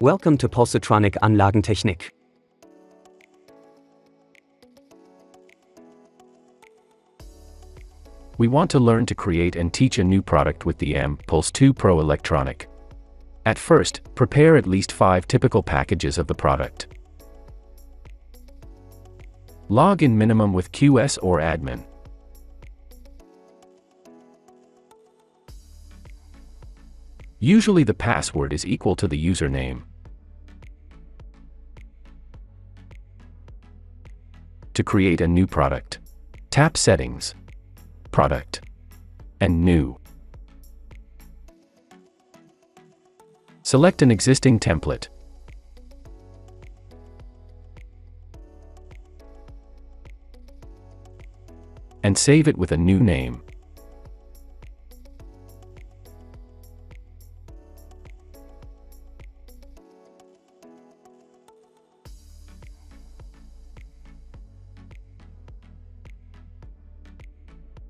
Welcome to Pulsotronic-Anlagentechnik. We want to learn to create and teach a new product with the M-Pulse2pro electronic. At first, prepare at least 5 typical packages of the product. Log in minimum with QS or admin. Usually the password is equal to the username. To create a new product, tap Settings, Product, and New. Select an existing template. And save it with a new name.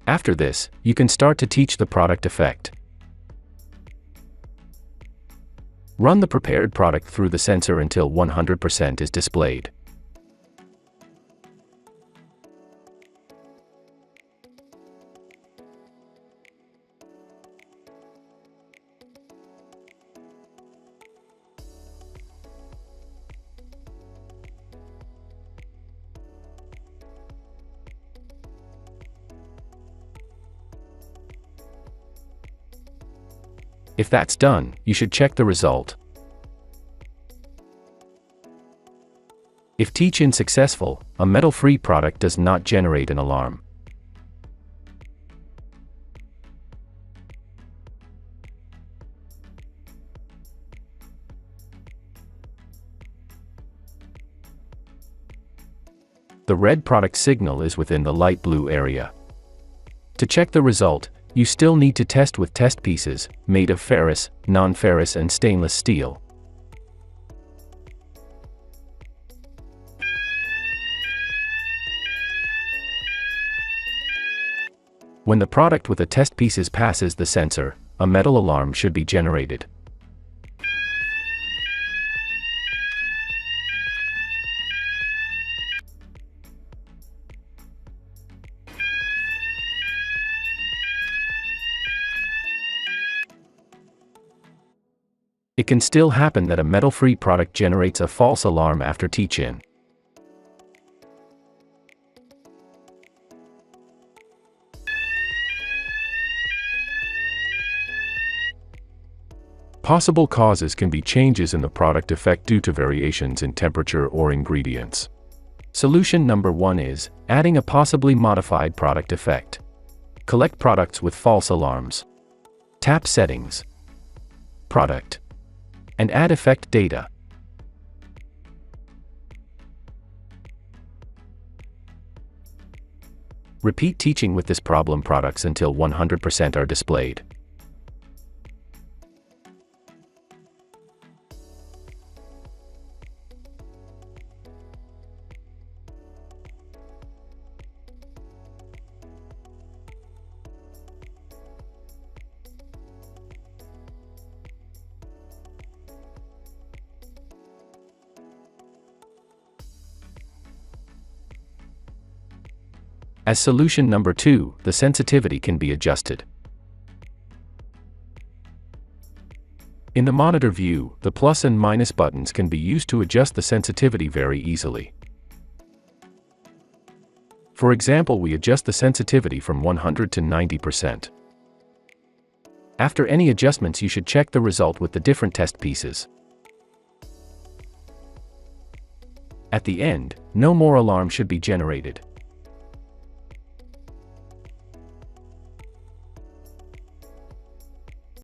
After this, you can start to teach the product effect. Run the prepared product through the sensor until 100% is displayed. If that's done, you should check the result. If teach-in successful, a metal-free product does not generate an alarm. The red product signal is within the light blue area. To check the result, you still need to test with test pieces, made of ferrous, non-ferrous and stainless steel. When the product with the test pieces passes the sensor, a metal alarm should be generated. It can still happen that a metal-free product generates a false alarm after teach-in. Possible causes can be changes in the product effect due to variations in temperature or ingredients. Solution number 1 is adding a possibly modified product effect. Collect products with false alarms. Tap Settings, Product, and add effect data. Repeat teaching with this problem products until 100% are displayed. As solution number 2, the sensitivity can be adjusted. In the monitor view, the plus and minus buttons can be used to adjust the sensitivity very easily. For example, we adjust the sensitivity from 100 to 90%. After any adjustments, you should check the result with the different test pieces. At the end, no more alarm should be generated.